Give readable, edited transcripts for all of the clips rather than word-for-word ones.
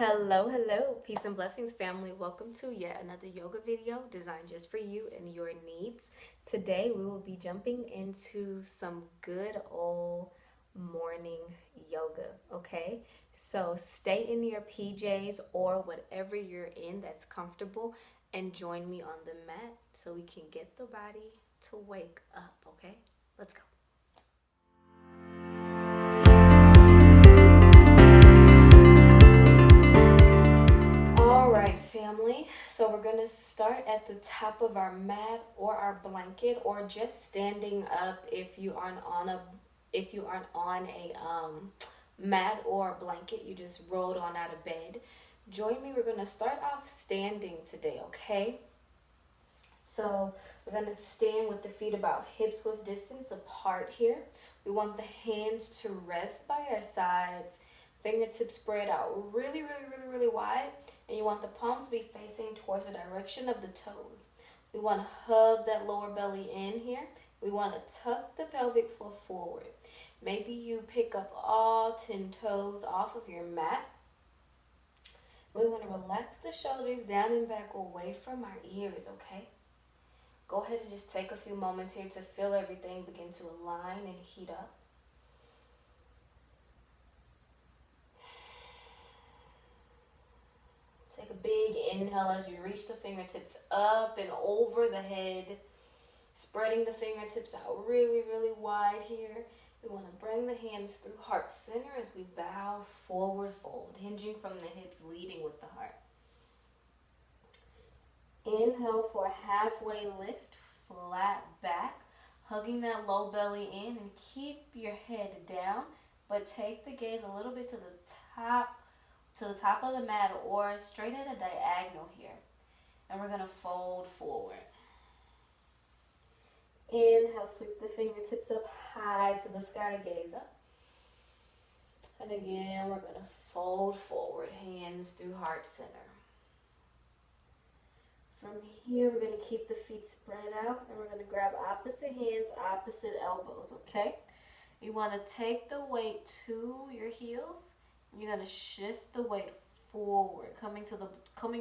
Hello, peace and blessings, family. Welcome to yet another yoga video designed just for you and your needs. Today, we will be jumping into some good old morning yoga, okay? So, stay in your PJs or whatever you're in that's comfortable and join me on the mat so we can get the body to wake up, okay? Let's go. Alright, family, so we're going to start at the top of our mat or our blanket, or just standing up if you aren't on a mat or a blanket. You just rolled on out of bed. Join me. We're going to start off standing today, okay? So we're going to stand with the feet about hips width distance apart here. We want the hands to rest by our sides, fingertips spread out really wide, and you want the palms to be facing towards the direction of the toes. We want to hug that lower belly in here. We want to tuck the pelvic floor forward. Maybe you pick up all 10 toes off of your mat. We want to relax the shoulders down and back away from our ears, okay? Go ahead and just take a few moments here to feel everything begin to align and heat up. Take a big inhale as you reach the fingertips up and over the head, spreading the fingertips out really wide here. We want to bring the hands through heart center as we bow forward fold, hinging from the hips, leading with the heart. Inhale for a halfway lift, flat back, hugging that low belly in, and keep your head down, but take the gaze a little bit to the top of the mat or straight at a diagonal here. And we're going to fold forward. Inhale, sweep the fingertips up high to the sky, gaze up. And again, we're going to fold forward, hands through heart center. From here, we're going to keep the feet spread out, and we're going to grab opposite hands, opposite elbows, okay? You want to take the weight to your heels. You're going to shift the weight forward, coming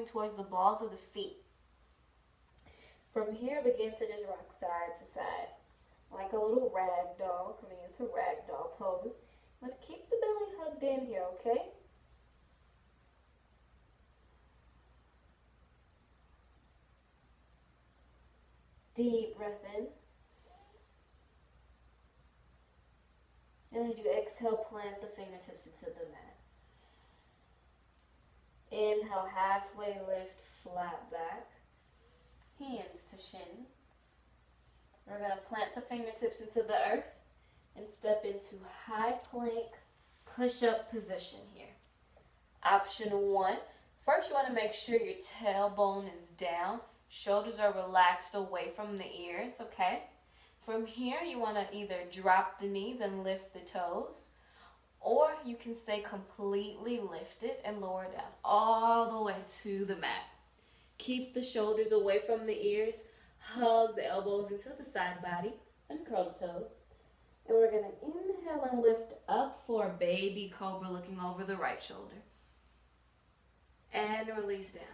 towards the balls of the feet. From here, begin to just rock side to side, like a little rag doll, coming into rag doll pose. I'm going to keep the belly hugged in here, okay? Deep breath in. And as you exhale, plant the fingertips into the mat. Inhale, halfway lift, flat back. Hands to shins. We're going to plant the fingertips into the earth and step into high plank push-up position here. Option 1. First, you want to make sure your tailbone is down. Shoulders are relaxed away from the ears, okay? From here, you want to either drop the knees and lift the toes, or you can stay completely lifted and lower down all the way to the mat. Keep the shoulders away from the ears. Hug the elbows into the side body. Uncurl the toes. And we're going to inhale and lift up for a baby cobra, looking over the right shoulder. And release down.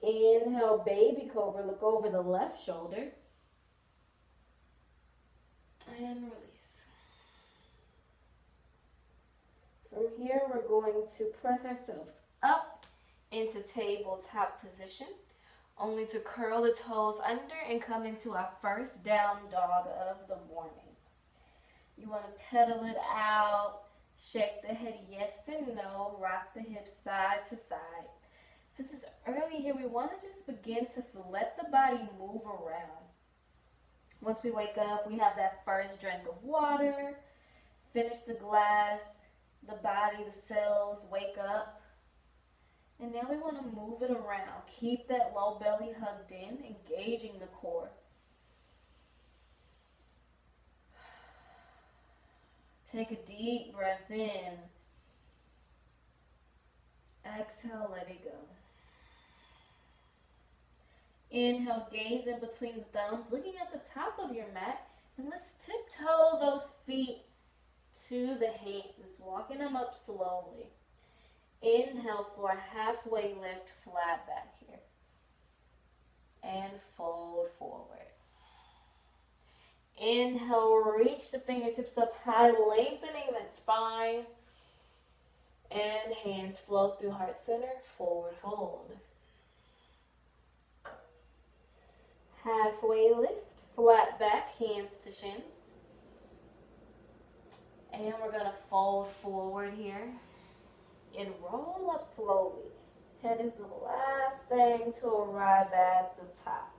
Inhale, baby cobra, look over the left shoulder. And release. From here, we're going to press ourselves up into tabletop position, only to curl the toes under and come into our first down dog of the morning. You want to pedal it out, shake the head yes and no, rock the hips side to side. Since it's early here, we want to just begin to let the body move around. Once we wake up, we have that first drink of water, finish the glass, the body, the cells wake up. And now we want to move it around. Keep that low belly hugged in, engaging the core. Take a deep breath in. Exhale, let it go. Inhale, gaze in between the thumbs, looking at the top of your mat. And let's tiptoe those feet to the hands, walking them up slowly. Inhale for a halfway lift, flat back here. And fold forward. Inhale, reach the fingertips up high, lengthening that spine. And hands flow through heart center, forward fold. Halfway lift, flat back, hands to shins. And we're going to fold forward here and roll up slowly. Head is the last thing to arrive at the top.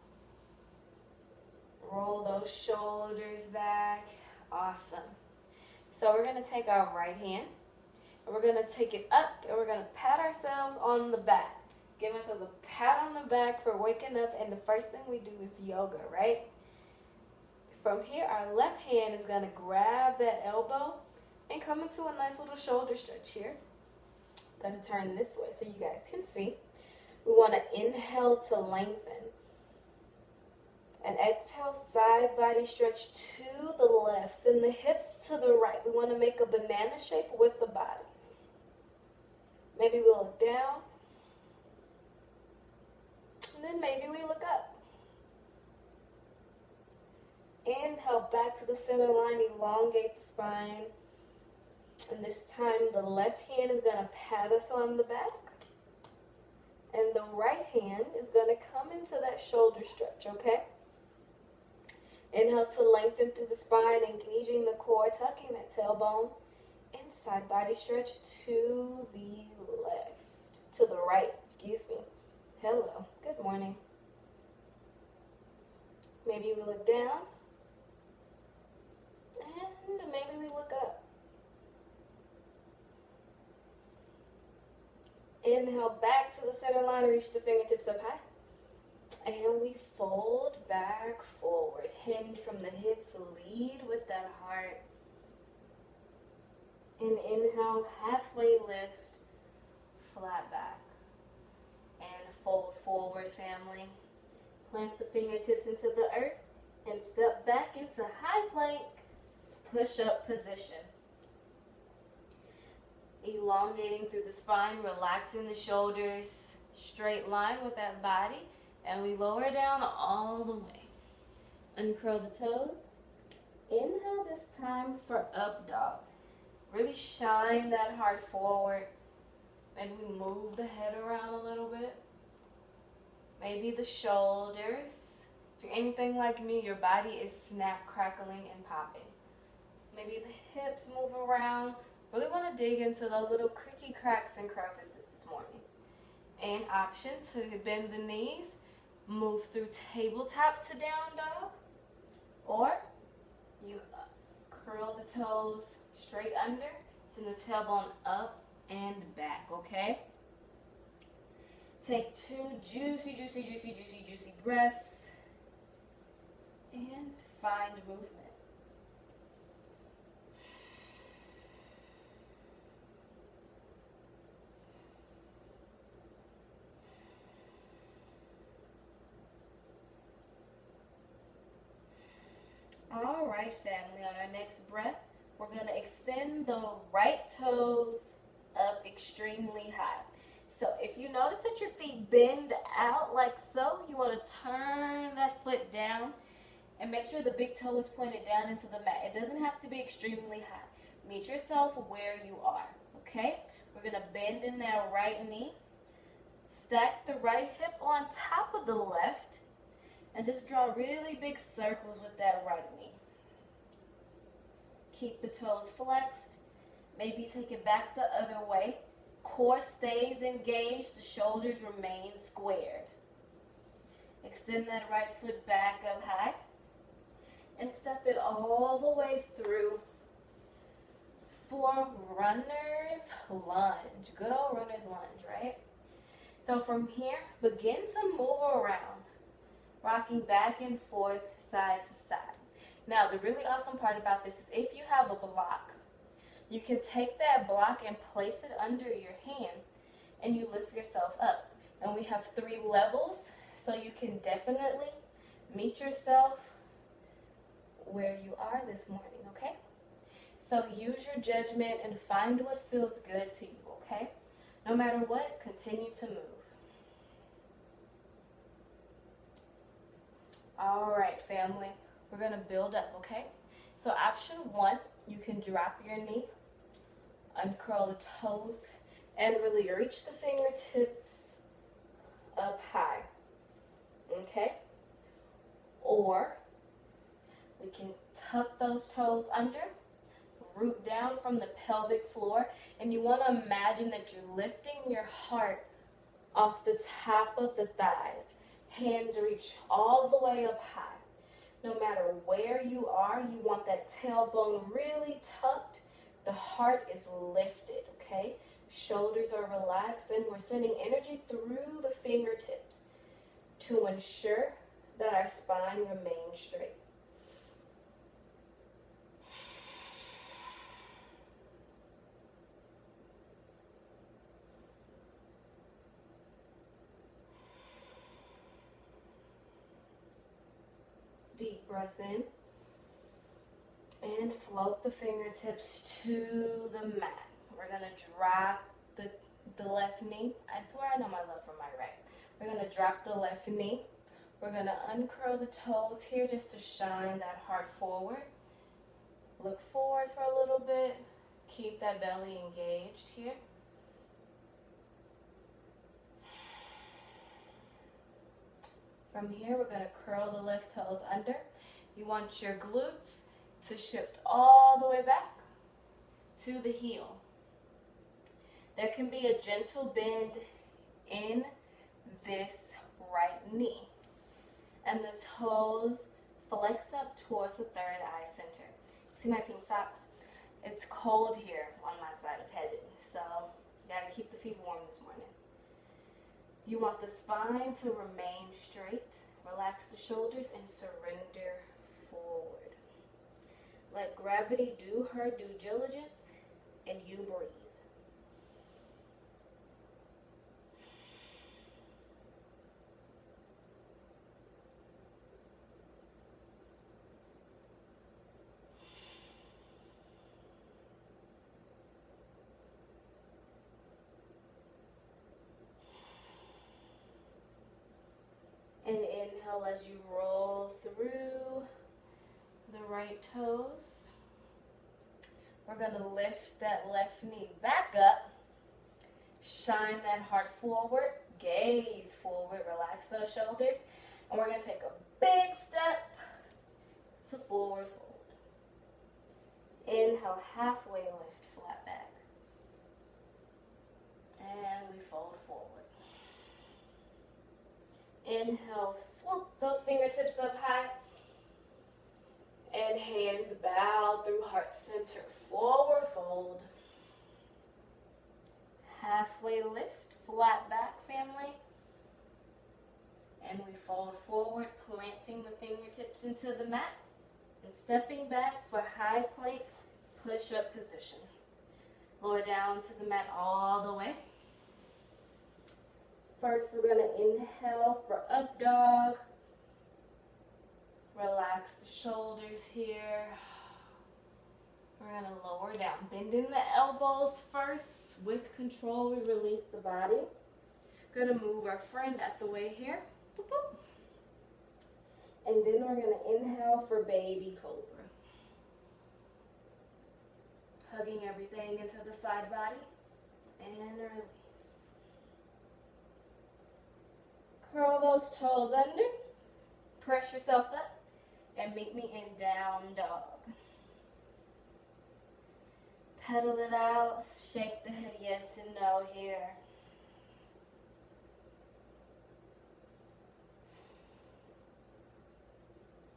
Roll those shoulders back. Awesome. So we're going to take our right hand and we're going to take it up and we're going to pat ourselves on the back. Give ourselves a pat on the back for waking up, and the first thing we do is yoga, right? From here, our left hand is going to grab that elbow and come into a nice little shoulder stretch here. I'm going to turn this way so you guys can see. We want to inhale to lengthen. And exhale, side body stretch to the left. Send the hips to the right. We want to make a banana shape with the body. Maybe we look down. And then maybe we look up. Inhale back to the center line, elongate the spine. And this time the left hand is going to pat us on the back. And the right hand is going to come into that shoulder stretch, okay? Inhale to lengthen through the spine, engaging the core, tucking that tailbone. And side body stretch to the left, to the right, excuse me. Hello, good morning. Maybe we look down. And maybe we look up. Inhale back to the center line, reach the fingertips up high. And we fold back forward. Hinge from the hips, lead with that heart. And inhale, halfway lift, flat back. And fold forward, family. Plant the fingertips into the earth and step back into high plank, push-up position. Elongating through the spine, relaxing the shoulders, straight line with that body, and we lower down all the way. Uncurl the toes. Inhale this time for up dog. Really shine that heart forward. Maybe we move the head around a little bit. Maybe the shoulders. If you're anything like me, your body is snap, crackling, and popping. Maybe the hips move around. Really want to dig into those little creaky cracks and crevices this morning. And option to bend the knees, move through tabletop to down dog, or you curl the toes straight under, send the tailbone up and back, okay? Take 2 juicy, juicy, juicy, juicy, juicy breaths and find movement. All right, family, on our next breath, we're going to extend the right toes up extremely high. So if you notice that your feet bend out like so, you want to turn that foot down and make sure the big toe is pointed down into the mat. It doesn't have to be extremely high. Meet yourself where you are, okay? We're going to bend in that right knee, stack the right hip on top of the left, and just draw really big circles with that right knee. Keep the toes flexed. Maybe take it back the other way. Core stays engaged. The shoulders remain squared. Extend that right foot back up high. And step it all the way through for runner's lunge. Good old runner's lunge, right? So from here, begin to move around, rocking back and forth, side to side. Now, the really awesome part about this is if you have a block, you can take that block and place it under your hand, and you lift yourself up. And we have 3 levels, so you can definitely meet yourself where you are this morning, okay? So use your judgment and find what feels good to you, okay? No matter what, continue to move. All right, family, we're gonna build up, okay? So option one, you can drop your knee, uncurl the toes, and really reach the fingertips up high, okay? Or we can tuck those toes under, root down from the pelvic floor, and you want to imagine that you're lifting your heart off the top of the thighs. Hands reach all the way up high. No matter where you are, you want that tailbone really tucked. The heart is lifted, okay? Shoulders are relaxed, and we're sending energy through the fingertips to ensure that our spine remains straight. Deep breath in. And float the fingertips to the mat. We're going to drop the left knee. I swear I know my left from my right. We're going to drop the left knee. We're going to uncurl the toes here just to shine that heart forward. Look forward for a little bit. Keep that belly engaged here. From here, we're going to curl the left toes under. You want your glutes to shift all the way back to the heel. There can be a gentle bend in this right knee. And the toes flex up towards the third eye center. See my pink socks? It's cold here on my side of heaven, so you gotta keep the feet warm this morning. You want the spine to remain straight. Relax the shoulders and surrender forward. Let gravity do her due diligence and you breathe. And inhale as you roll through the right toes. We're going to lift that left knee back up. Shine that heart forward. Gaze forward. Relax those shoulders. And we're going to take a big step to forward fold. Inhale, halfway lift, flat back. And we fold forward. Inhale, swoop those fingertips up high. And hands bow through heart center. Forward fold. Halfway lift, flat back, family. And we fold forward, planting the fingertips into the mat. And stepping back for high plank, push-up position. Lower down to the mat all the way. First, we're going to inhale for up dog. Relax the shoulders here. We're going to lower down. Bending the elbows first. With control, we release the body. Going to move our friend at the way here. Boop, boop. And then we're going to inhale for baby cobra. Hugging everything into the side body. And release. Curl those toes under. Press yourself up. And meet me in down dog. Pedal it out. Shake the head yes and no here.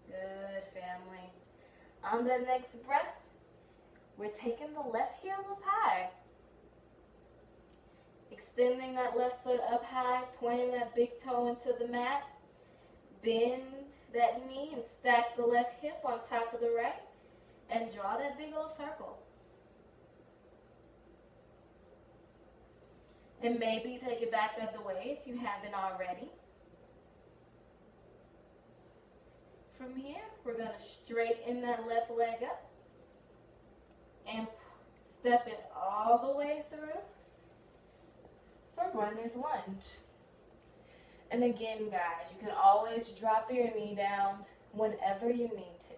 Good, family. On the next breath, we're taking the left heel up high. Extending that left foot up high, pointing that big toe into the mat. Bend that knee and stack the left hip on top of the right. And draw that big old circle. And maybe take it back the other way if you haven't already. From here, we're going to straighten that left leg up Step it all the way through for runner's lunge. And again, guys, you can always drop your knee down whenever you need to.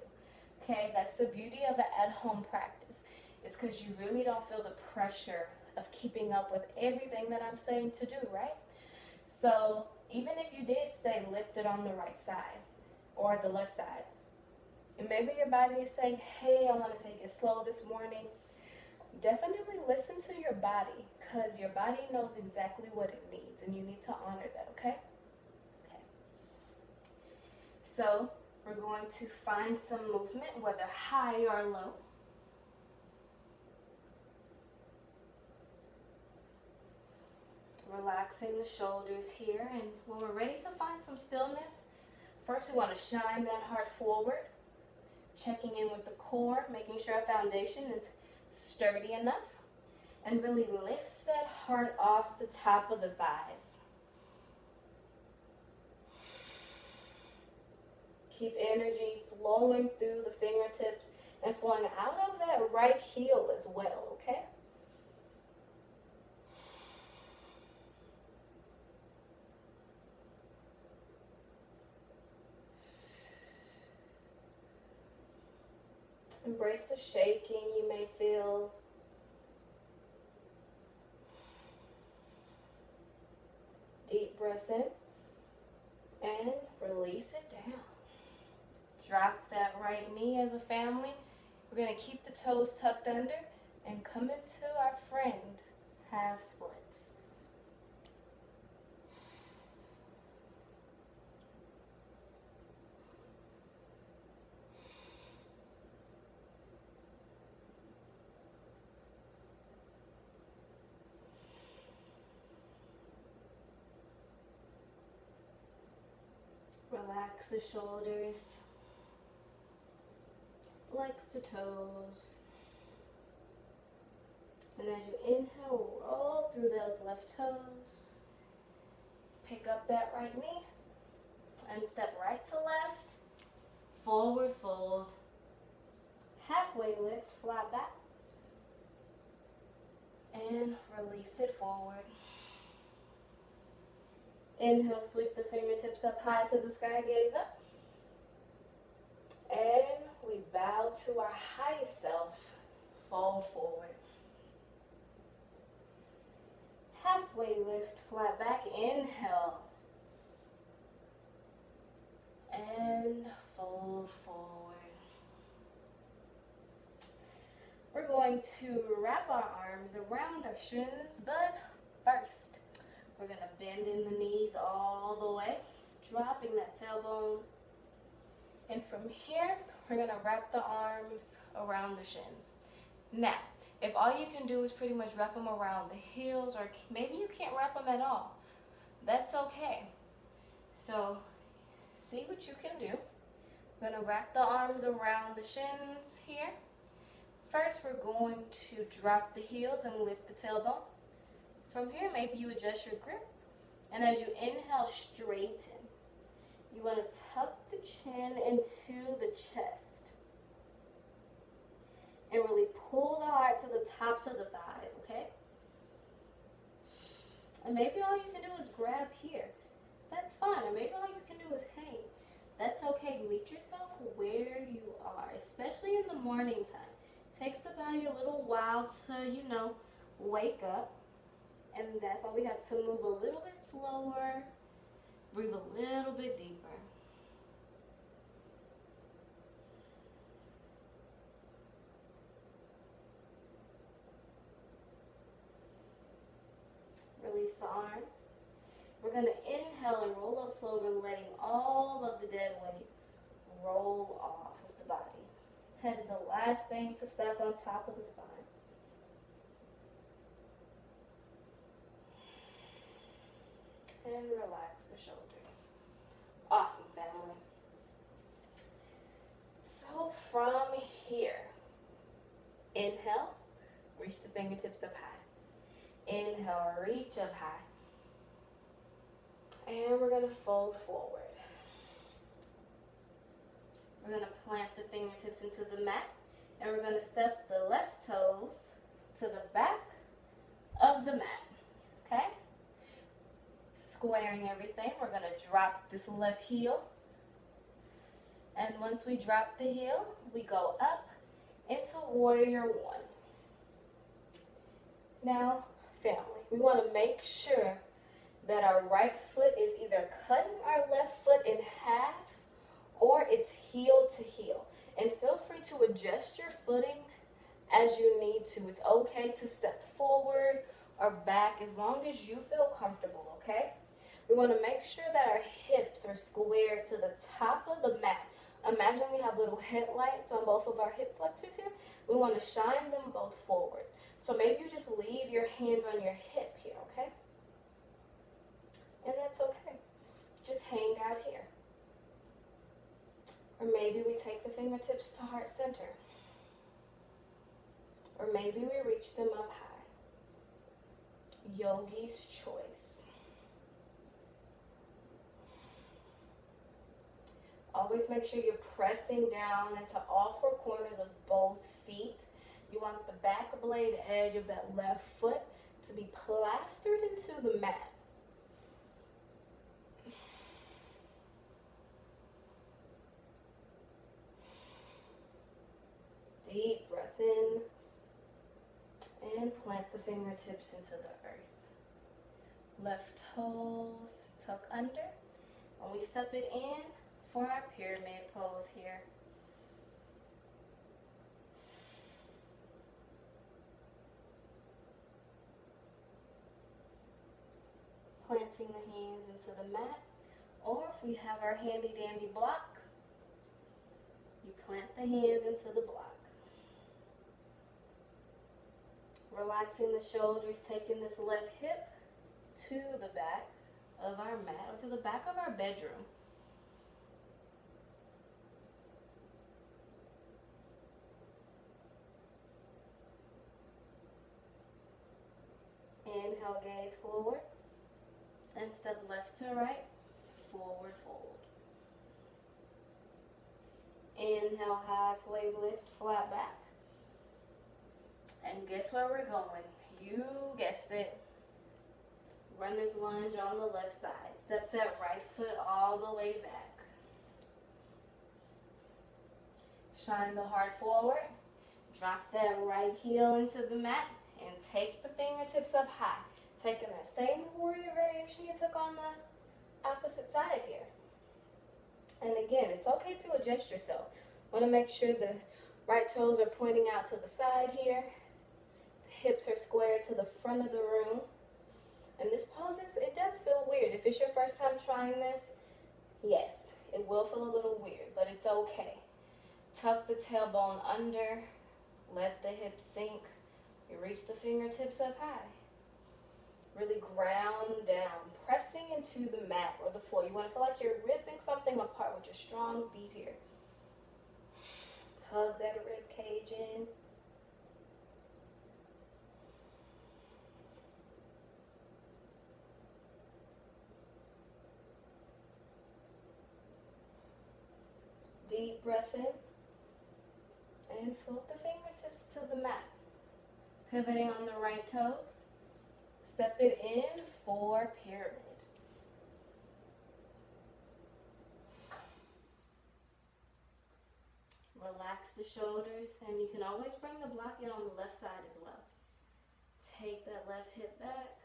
Okay, that's the beauty of an at-home practice. It's because you really don't feel the pressure of keeping up with everything that I'm saying to do, right? So even if you did say lift it on the right side or the left side, and maybe your body is saying, hey, I want to take it slow this morning, definitely listen to your body, because your body knows exactly what it needs, and you need to honor that, okay? Okay. So we're going to find some movement, whether high or low. Relaxing the shoulders here, and when we're ready to find some stillness, first we want to shine that heart forward, checking in with the core, making sure our foundation is sturdy enough, and really lift that heart off the top of the thighs. Keep energy flowing through the fingertips and flowing out of that right heel as well, okay? Embrace the shaking you may feel. Deep breath in and release it down. Drop that right knee as a family. We're going to keep the toes tucked under and come into our friend half splits. Relax the shoulders, flex the toes, and as you inhale, roll through those left toes, pick up that right knee, and step right to left, forward fold, halfway lift, flat back, and release it forward. Inhale, sweep the fingertips up high to the sky, gaze up. And we bow to our highest self, fold forward. Halfway lift, flat back, inhale. And fold forward. We're going to wrap our arms around our shins, but first, we're going to bend in the knees all the way, dropping that tailbone. And from here, we're going to wrap the arms around the shins. Now, if all you can do is pretty much wrap them around the heels, or maybe you can't wrap them at all, that's okay. So, see what you can do. We're going to wrap the arms around the shins here. First, we're going to drop the heels and lift the tailbone. From here, maybe you adjust your grip, and as you inhale, straighten. You want to tuck the chin into the chest, and really pull the heart to the tops of the thighs, okay? And maybe all you can do is grab here. That's fine. Or maybe all you can do is hang. That's okay. Meet yourself where you are, especially in the morning time. Takes the body a little while to, wake up. And that's why we have to move a little bit slower, breathe a little bit deeper. Release the arms. We're going to inhale and roll up slowly, letting all of the dead weight roll off of the body. Head is the last thing to stack on top of the spine. And relax the shoulders. Awesome, family. So from here, inhale, reach the fingertips up high. Inhale, reach up high. And we're going to fold forward. We're going to plant the fingertips into the mat. And we're going to step the left toes to the back of the mat, okay? Squaring everything, we're gonna drop this left heel. And once we drop the heel, we go up into warrior one. Now, family, we wanna make sure that our right foot is either cutting our left foot in half or it's heel to heel. And feel free to adjust your footing as you need to. It's okay to step forward or back as long as you feel comfortable, okay? We want to make sure that our hips are squared to the top of the mat. Imagine we have little headlights on both of our hip flexors here. We want to shine them both forward. So maybe you just leave your hands on your hip here, okay? And that's okay. Just hang out here. Or maybe we take the fingertips to heart center. Or maybe we reach them up high. Yogi's choice. Always make sure you're pressing down into all four corners of both feet. You want the back blade edge of that left foot to be plastered into the mat. Deep breath in and plant the fingertips into the earth. Left toes tuck under, and we step it in for our pyramid pose here. Planting the hands into the mat, or if we have our handy dandy block, you plant the hands into the block. Relaxing the shoulders, taking this left hip to the back of our mat, or to the back of our bedroom. Inhale, gaze forward, and step left to right, forward fold. Inhale, halfway lift, flat back. And guess where we're going? You guessed it. Runner's lunge on the left side. Step that right foot all the way back. Shine the heart forward. Drop that right heel into the mat and take the fingertips up high. Taking that same warrior variation you took on the opposite side here. And again, it's okay to adjust yourself. Want to make sure the right toes are pointing out to the side here. Hips are squared to the front of the room. And this pose, it does feel weird. If it's your first time trying this, yes, it will feel a little weird, but it's okay. Tuck the tailbone under, let the hips sink. You reach the fingertips up high. Really ground down, pressing into the mat or the floor. You want to feel like you're ripping something apart with your strong feet here. Hug that rib cage in. Deep breath in and float the fingertips to the mat. Pivoting on the right toes, step it in for pyramid. Relax the shoulders, and you can always bring the block in on the left side as well. Take that left hip back.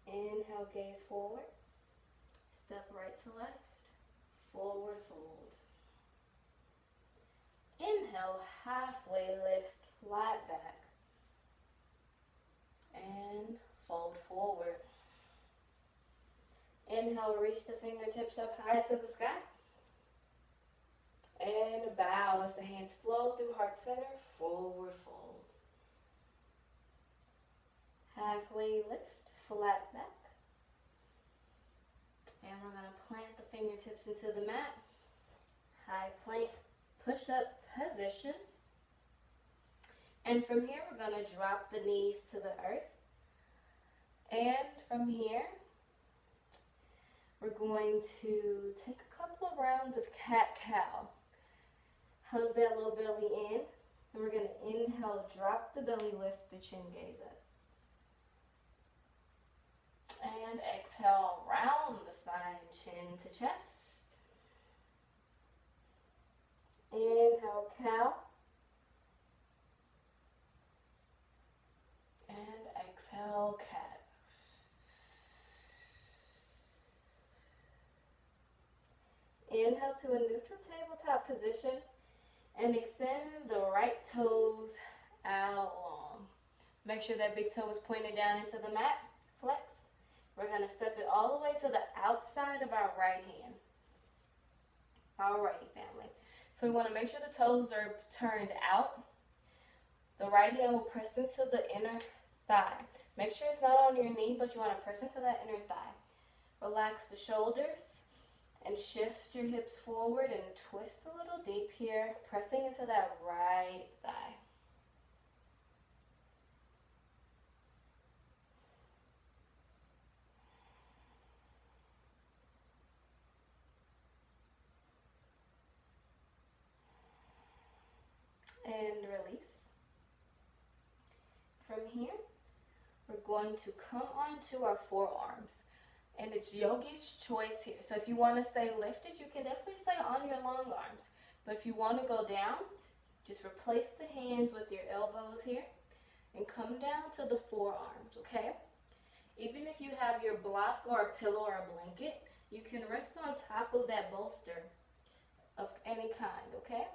Inhale, gaze forward. Step right to left. Forward fold. Inhale, halfway lift, flat back. And fold forward. Inhale, reach the fingertips up high to the sky. And bow as the hands flow through heart center, forward fold. Halfway lift, flat back. And we're going to plant the fingertips into the mat. High plank, push-up position. And from here, we're going to drop the knees to the earth. And from here, we're going to take a couple of rounds of cat-cow. Hug that little belly in. And we're going to inhale, drop the belly, lift the chin, gaze up. And exhale, round the spine, chin to chest. Inhale, cow. And exhale, cat. Inhale to a neutral tabletop position and extend the right toes out long. Make sure that big toe is pointed down into the mat, flexed. We're going to step it all the way to the outside of our right hand. Alrighty, family. So we want to make sure the toes are turned out. The right hand will press into the inner thigh. Make sure it's not on your knee, but you want to press into that inner thigh. Relax the shoulders and shift your hips forward and twist a little deep here, pressing into that right thigh. And release. From here, we're going to come onto our forearms. And it's yogi's choice here. So if you want to stay lifted, you can definitely stay on your long arms. But if you want to go down, just replace the hands with your elbows here and come down to the forearms, okay? Even if you have your block or a pillow or a blanket, you can rest on top of that bolster of any kind, okay?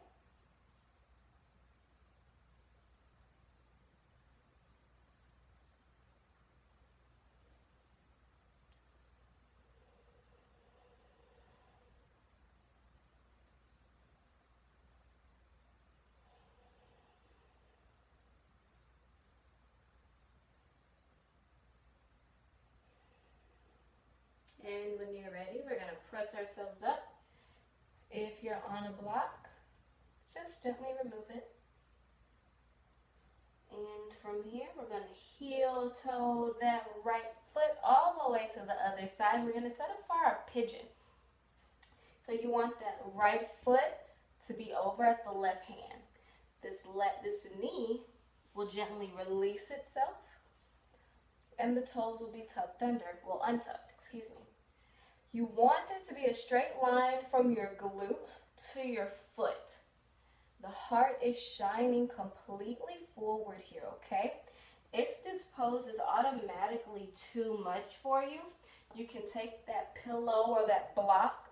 And when you're ready, we're going to press ourselves up. If you're on a block, just gently remove it. And from here, we're going to heel toe that right foot all the way to the other side. We're going to set up for our pigeon. So you want that right foot to be over at the left hand. This knee will gently release itself, and the toes will be tucked under, well, untucked, excuse me. You want there to be a straight line from your glute to your foot. The heart is shining completely forward here, okay? If this pose is automatically too much for you, you can take that pillow or that block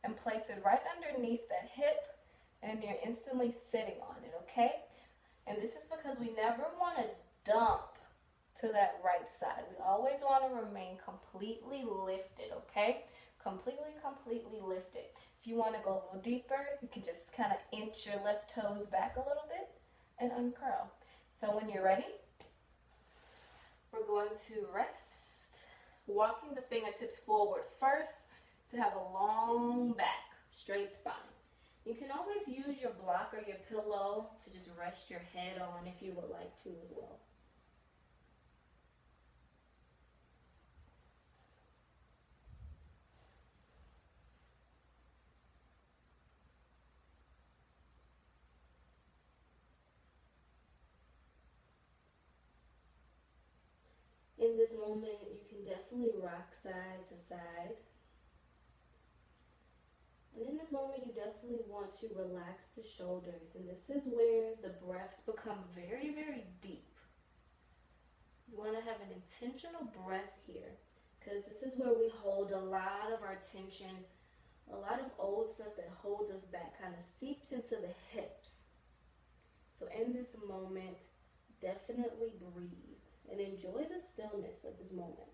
and place it right underneath that hip, and you're instantly sitting on it, okay? And this is because we never want to dump to that right side. We always want to remain completely lifted, okay? Completely lifted. If you want to go a little deeper, you can just kind of inch your left toes back a little bit and uncurl. So when you're ready, we're going to rest, walking the fingertips forward first to have a long back, straight spine. You can always use your block or your pillow to just rest your head on if you would like to as well. In this moment, you can definitely rock side to side. And in this moment, you definitely want to relax the shoulders. And this is where the breaths become very, very deep. You want to have an intentional breath here, because this is where we hold a lot of our tension. A lot of old stuff that holds us back kind of seeps into the hips. So in this moment, definitely breathe and enjoy the stillness of this moment.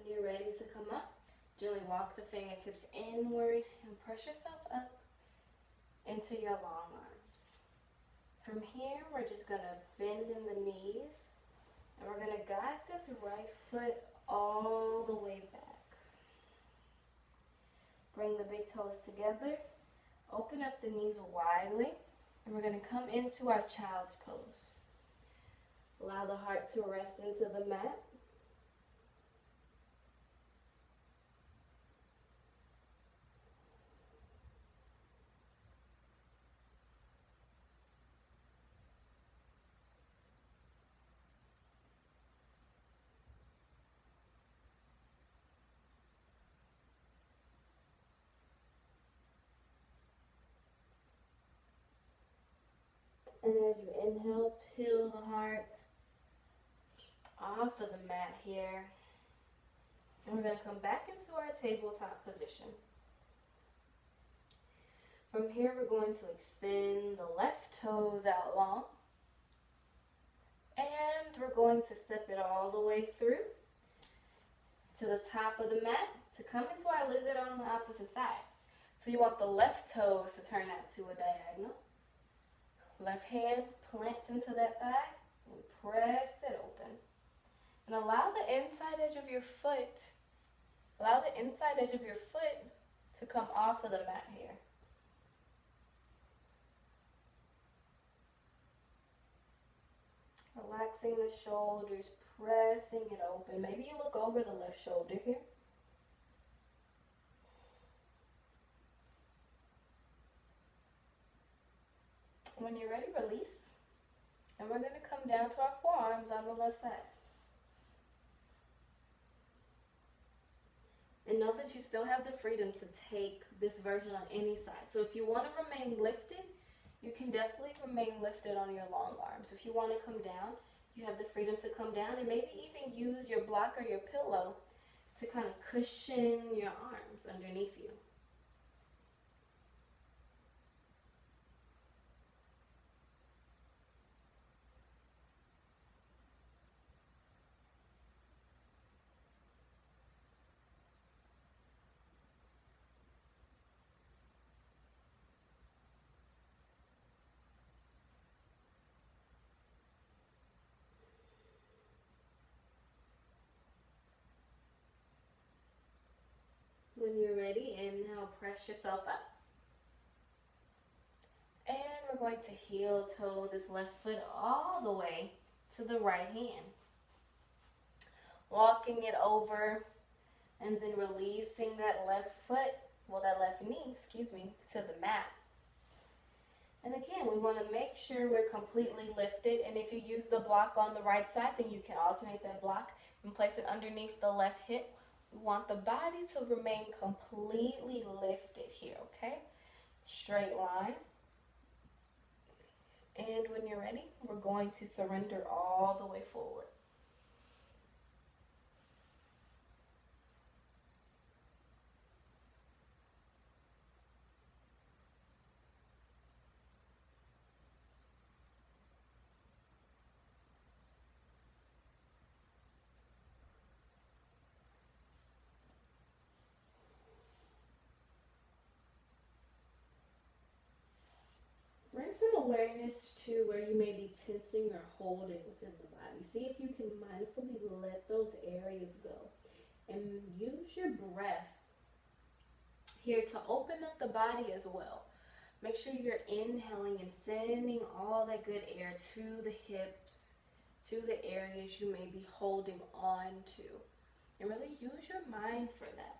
you're ready to come up, gently walk the fingertips inward and press yourself up into your long arms. From here, we're just going to bend in the knees, and we're going to guide this right foot all the way back. Bring the big toes together, open up the knees widely, and we're going to come into our child's pose. Allow the heart to rest into the mat. And as you inhale, peel the heart off of the mat here. And we're going to come back into our tabletop position. From here, we're going to extend the left toes out long. And we're going to step it all the way through to the top of the mat to come into our lizard on the opposite side. So you want the left toes to turn out to a diagonal. Left hand plants into that thigh and press it open. And allow the inside edge of your foot, to come off of the mat here. Relaxing the shoulders, pressing it open. Maybe you look over the left shoulder here. When you're ready, release. And we're going to come down to our forearms on the left side. And know that you still have the freedom to take this version on any side. So if you want to remain lifted, you can definitely remain lifted on your long arms. If you want to come down, you have the freedom to come down and maybe even use your block or your pillow to kind of cushion your arms underneath you. When you're ready, inhale, press yourself up. And we're going to heel toe this left foot all the way to the right hand. Walking it over and then releasing that left knee, to the mat. And again, we want to make sure we're completely lifted. And if you use the block on the right side, then you can alternate that block and place it underneath the left hip. We want the body to remain completely lifted here, okay? Straight line. And when you're ready, we're going to surrender all the way forward. Bring some awareness to where you may be tensing or holding within the body. See if you can mindfully let those areas go. And use your breath here to open up the body as well. Make sure you're inhaling and sending all that good air to the hips, to the areas you may be holding on to. And really use your mind for that.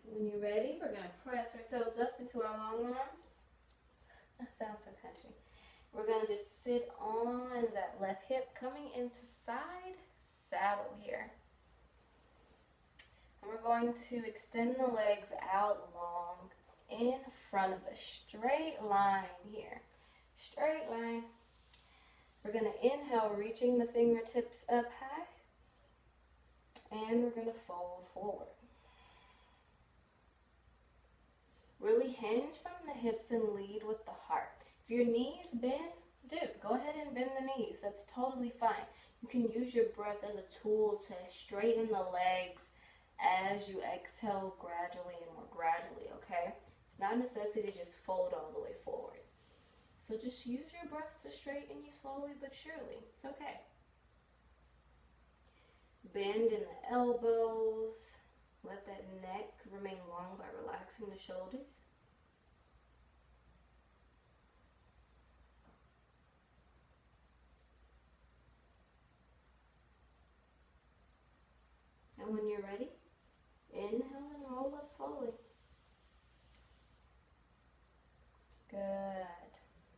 When you're ready, we're going to press ourselves up into our long arms. That sounds so country. We're going to just sit on that left hip, coming into side saddle here. And we're going to extend the legs out long in front of a straight line here. Straight line. We're going to inhale, reaching the fingertips up high. And we're going to fold forward. Really hinge from the hips and lead with the heart. If your knees bend, go ahead and bend the knees. That's totally fine. You can use your breath as a tool to straighten the legs as you exhale gradually and more gradually, okay? It's not a necessity to just fold all the way forward. So just use your breath to straighten you slowly but surely. It's okay. Bend in the elbows. Let that neck remain long by relaxing the shoulders. And when you're ready, inhale and roll up slowly. Good.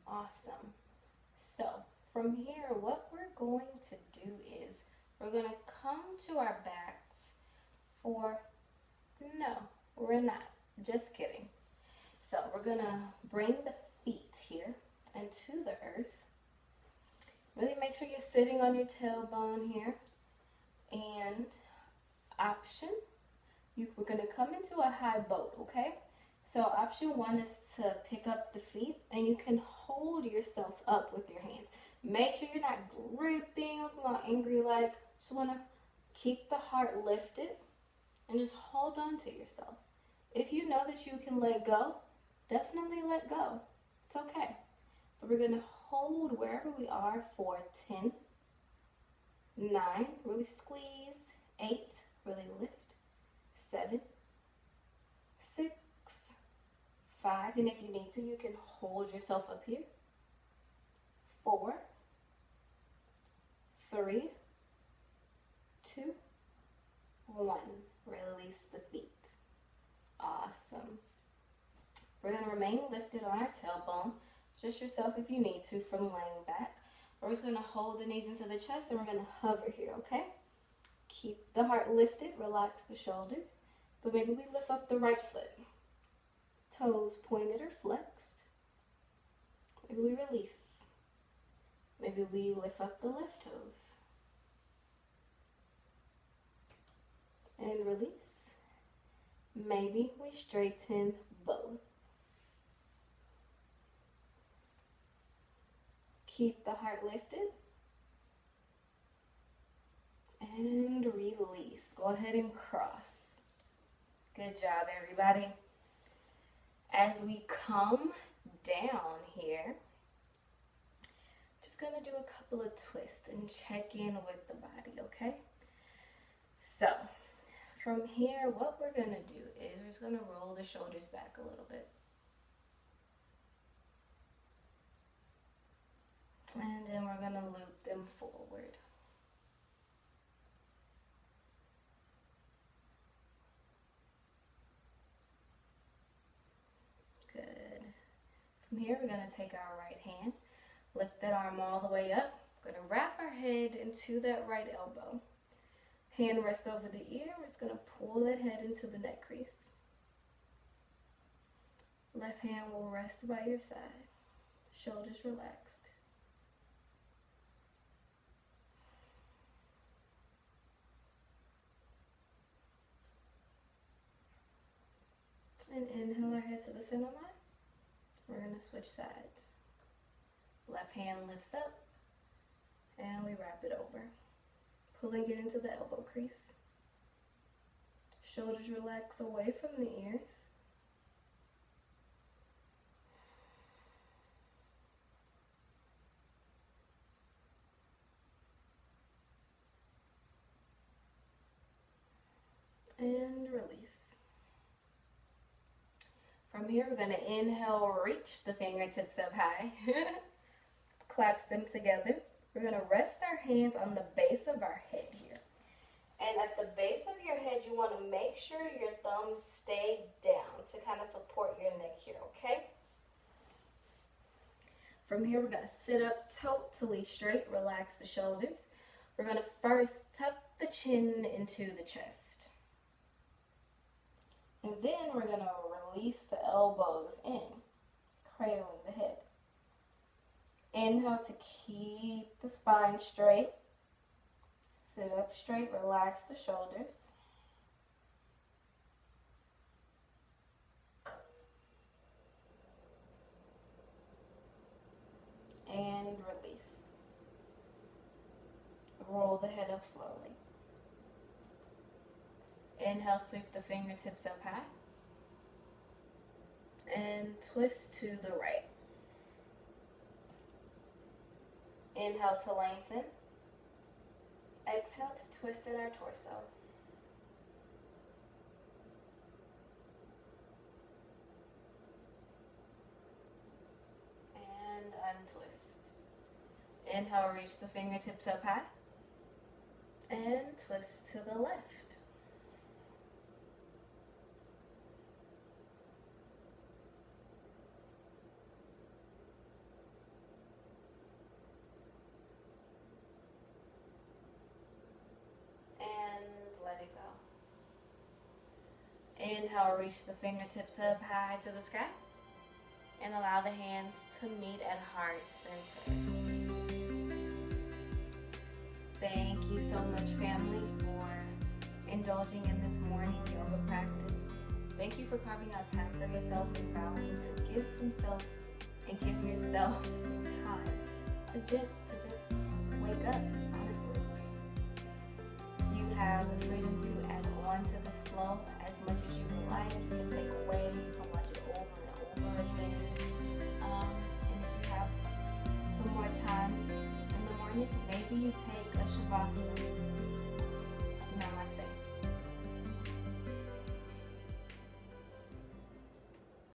Awesome. So from here, what we're going to do is we're going to come to our backs for, no, we're not. Just kidding. So we're going to bring the feet here into the earth. Really make sure you're sitting on your tailbone here. And option, we're going to come into a high boat, okay? So option 1 is to pick up the feet, and you can hold yourself up with your hands. Make sure you're not gripping, looking all angry like. Just want to keep the heart lifted and just hold on to yourself. If you know that you can let go, definitely let go. It's okay. But we're going to hold wherever we are for 10, 9, really squeeze, 8, really lift, 7, 6, 5, and if you need to, you can hold yourself up here. 4, 3, 2, 1. Release the feet. Awesome. We're going to remain lifted on our tailbone. Just yourself if you need to from laying back. We're just going to hold the knees into the chest and we're going to hover here, okay? Keep the heart lifted, relax the shoulders. But maybe we lift up the right foot. Toes pointed or flexed. Maybe we release. Maybe we lift up the left toes. And release. Maybe we straighten both. Keep the heart lifted. And release. Go ahead and cross. Good job, everybody. As we come down here, just gonna do a couple of twists and check in with the body, okay? So, from here, what we're gonna do is we're just gonna roll the shoulders back a little bit. And then we're gonna loop them forward. Good. From here, we're gonna take our right hand, lift that arm all the way up. We're gonna wrap our head into that right elbow. Hand rest over the ear. We're just gonna pull that head into the neck crease. Left hand will rest by your side. Shoulders relaxed. And inhale our head to the center line. We're going to switch sides. Left hand lifts up and we wrap it over. Pulling it into the elbow crease. Shoulders relax away from the ears. And release. From here, we're going to inhale, reach the fingertips up high. Clasp them together. We're going to rest our hands on the base of our head here. And at the base of your head, you want to make sure your thumbs stay down to kind of support your neck here, okay? From here, we're going to sit up totally straight, relax the shoulders. We're going to first tuck the chin into the chest. And then we're going to release the elbows in, cradling the head. Inhale to keep the spine straight. Sit up straight, relax the shoulders. And release. Roll the head up slowly. Inhale, sweep the fingertips up high. And twist to the right. Inhale to lengthen. Exhale to twist in our torso. And untwist. Inhale, reach the fingertips up high. And twist to the left. Inhale, reach the fingertips up high to the sky. And allow the hands to meet at heart center. Thank you so much, family, for indulging in this morning yoga practice. Thank you for carving out time for yourself and vowing to give some self and give yourself some time to just wake up, honestly. You have the freedom to add on to this flow as much as you would like. You can take away, you can watch it over and over again. And if you have some more time in the morning, maybe you take a Shavasana